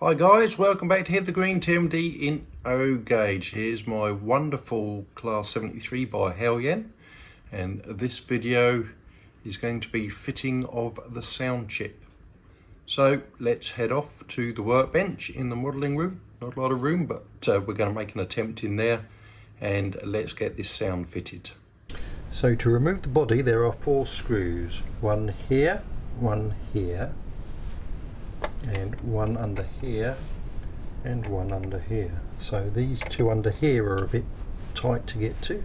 Hi guys, welcome back to Hit the Green TMD in O gauge. Here's my wonderful Class 73 by Heljan, and this video is going to be fitting of the sound chip. So let's head off to the workbench in the modelling room. Not a lot of room, but we're going to make an attempt in there, and let's get this sound fitted. So to remove the body there are 4 screws, one here, and one under here and one under here. So these 2 under here are a bit tight to get to,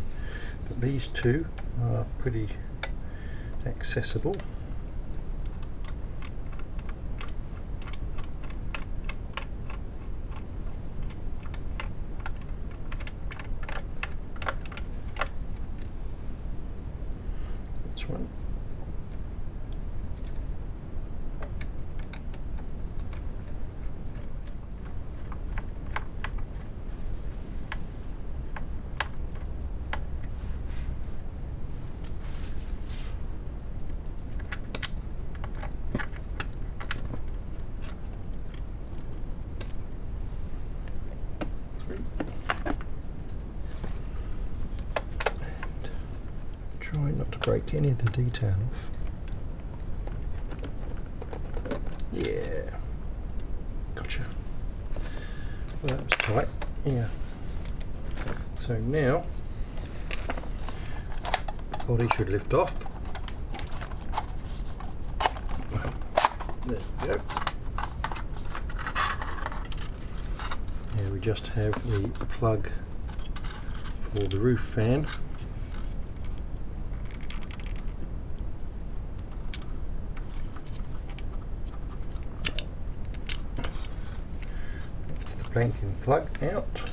but these 2 are pretty accessible. This one. Try not to break any of the detail off. Yeah, gotcha. Well, that was tight. Yeah. So now, body should lift off. There we go. Here we just have the plug for the roof fan. Blanking plug out,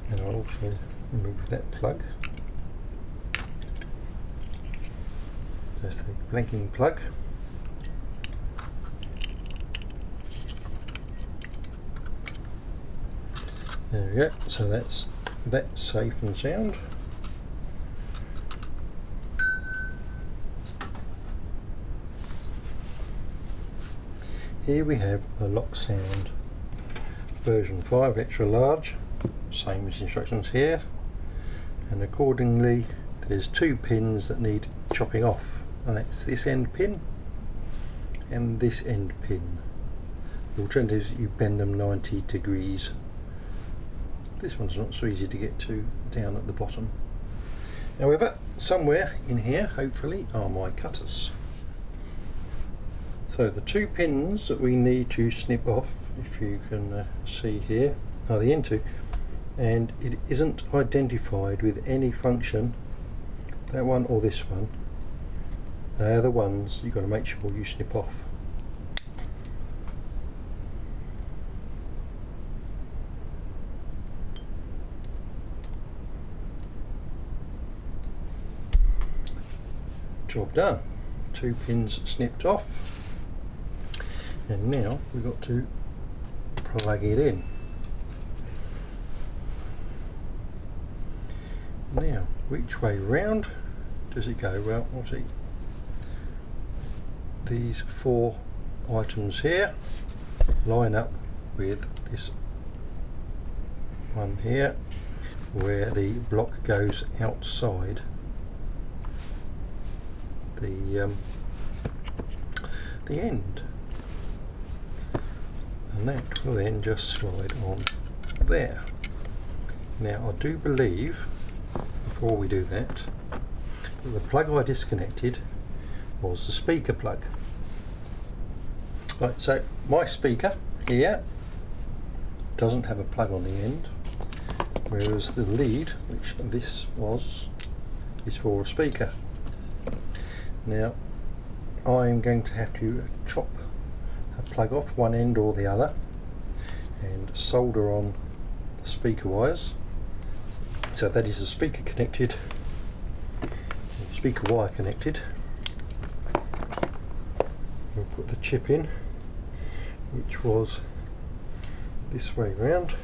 and I'll also remove that plug. That's the blanking plug. There we go, so that's safe and sound. Here we have the lock sound. Version 5 extra large, same as instructions here, and accordingly there's 2 pins that need chopping off, and that's this end pin and this end pin. The alternative is you bend them 90 degrees. This one's not so easy to get to down at the bottom. However, somewhere in here hopefully are my cutters. So the 2 pins that we need to snip off, if you can see here, are the end 2, and it isn't identified with any function, that one or this one. They are the ones you've got to make sure you snip off. Job done. 2 pins snipped off. And now we've got to plug it in. Now, which way round does it go? Well, obviously these 4 items here line up with this one here, where the block goes outside the end. And that will then just slide on there. Now I do believe, before we do that the plug I disconnected was the speaker plug. Right, so my speaker here doesn't have a plug on the end, whereas the lead, which this was, is for a speaker. Now I'm going to have to chop plug off one end or the other and solder on the speaker wires. So that is the speaker connected, speaker wire connected. We'll put the chip in, which was this way round.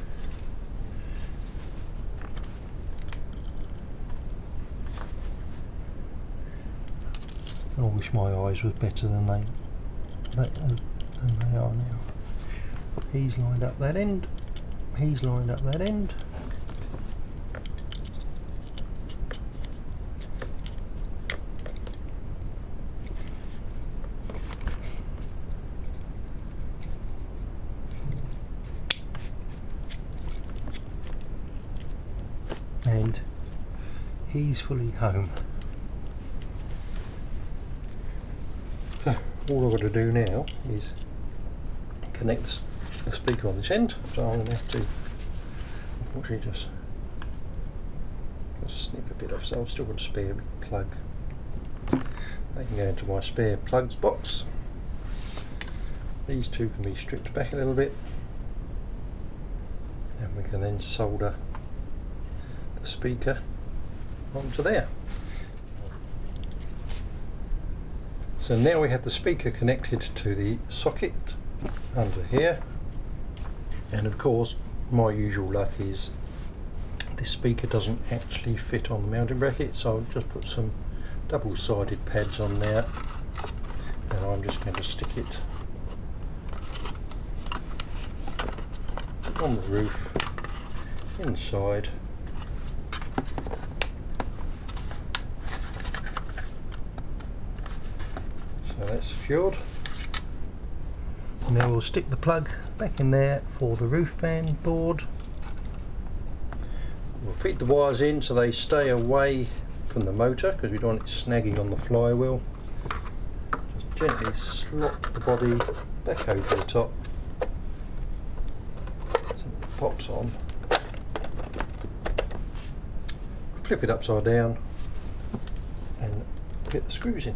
I wish my eyes were better than they are now. He's lined up that end, he's lined up that end. And he's fully home. So all I've got to do now is connect the speaker on this end, so I'm going to have to unfortunately just snip a bit off, so I've still got a spare plug. They can go into my spare plugs box. These two can be stripped back a little bit, and we can then solder the speaker onto there. So now we have the speaker connected to the socket under here, and of course my usual luck is this speaker doesn't actually fit on the mounting bracket, so I'll just put some double-sided pads on there, and I'm just going to stick it on the roof inside. So that's secured. Now we'll stick the plug back in there for the roof fan board. We'll feed the wires in so they stay away from the motor, because we don't want it snagging on the flywheel. Just gently slot the body back over the top so it pops on. Flip it upside down and get the screws in.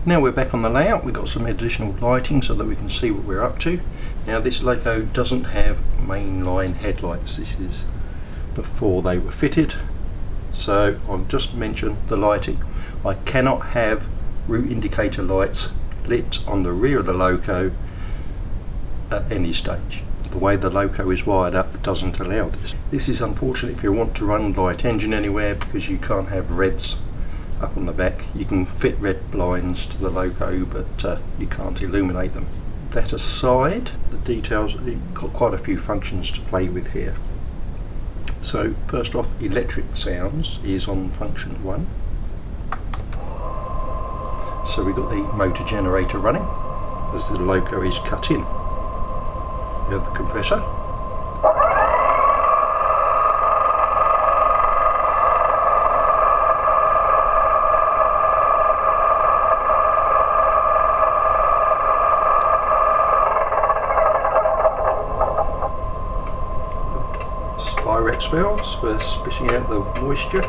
Now we're back on the layout. We've got some additional lighting so that we can see what we're up to. Now this Loco doesn't have mainline headlights. This is before they were fitted. So I'll just mention the lighting. I cannot have route indicator lights lit on the rear of the Loco at any stage. The way the Loco is wired up doesn't allow this. This is unfortunate if you want to run light engine anywhere, because you can't have reds up on the back. You can fit red blinds to the Loco, but you can't illuminate them. That aside, the details, you've got quite a few functions to play with here. So first off, electric sounds is on function 1. So we've got the motor generator running as the Loco is cut in. We have the compressor. Spirex valves for spitting out the moisture.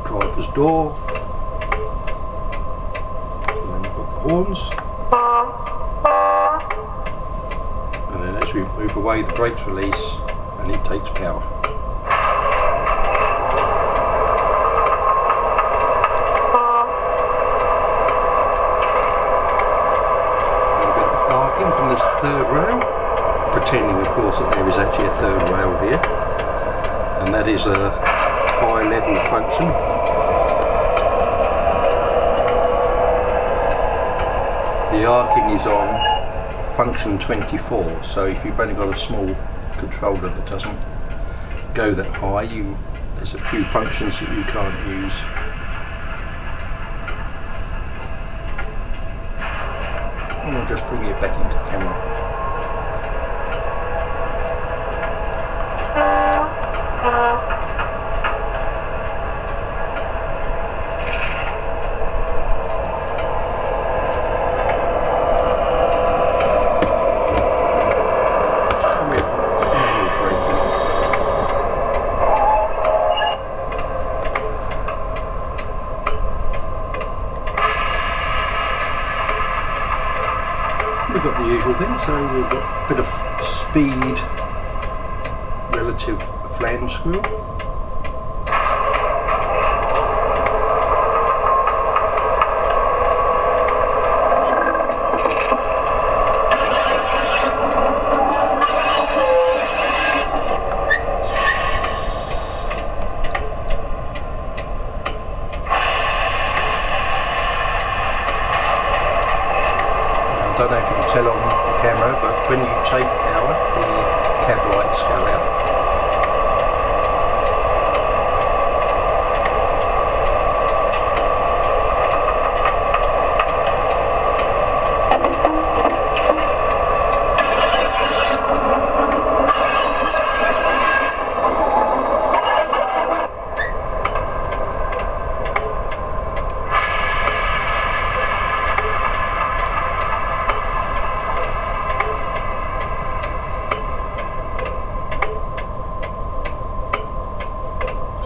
Driver's door. And then we've got the horns. And then as we move away, the brakes release and it takes power. From this third rail, pretending of course that there is actually a third rail here, and that is a high level function. The arcing is on function 24, so if you've only got a small controller that doesn't go that high, there's a few functions that you can't use. And we'll just bring it back into camera. We've got the usual thing, so we've got a bit of speed relative flange squirrel. I don't know if you can tell on the camera, but when you take power, the cab lights go out.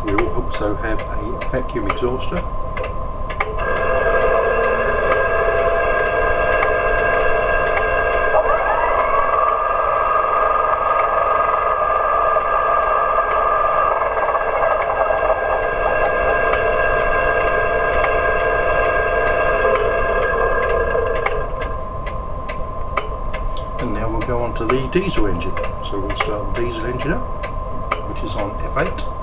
We also have a vacuum exhauster. And now we'll go on to the diesel engine. So we'll start the diesel engine up, which is on F8.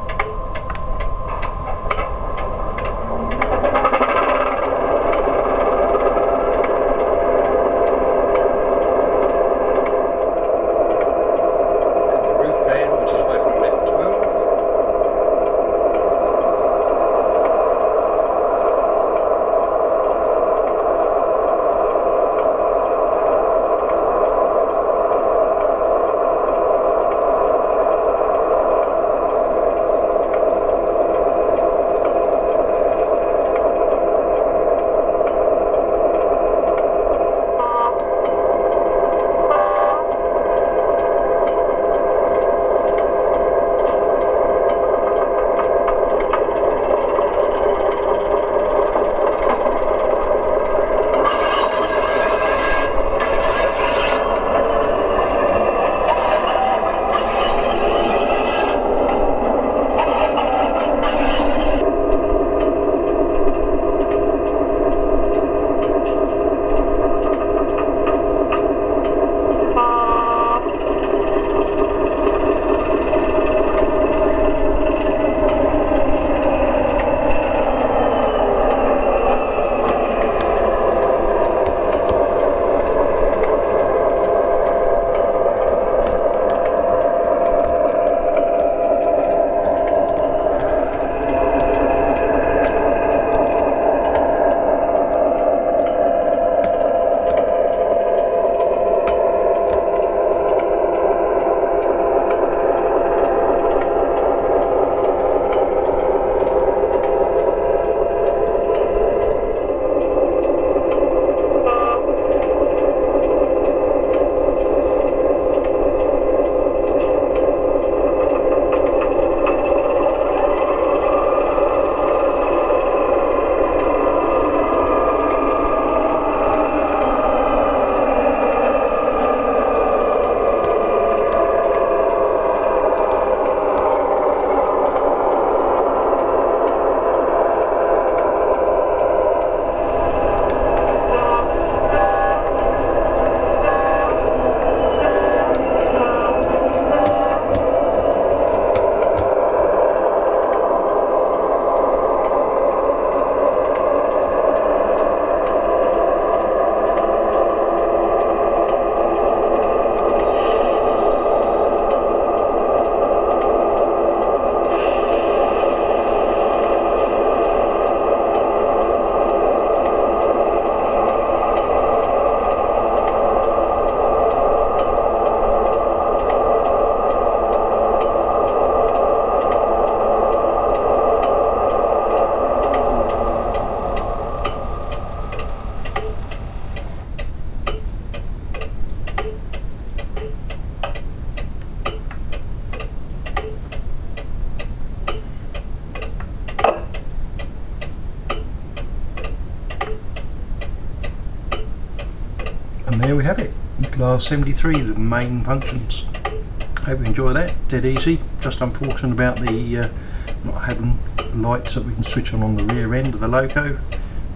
And there we have it, class 73, the main functions. Hope you enjoy that, dead easy. Just unfortunate about the not having lights that we can switch on the rear end of the loco,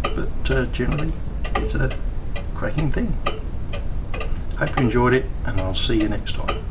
but generally it's a cracking thing. Hope you enjoyed it, and I'll see you next time.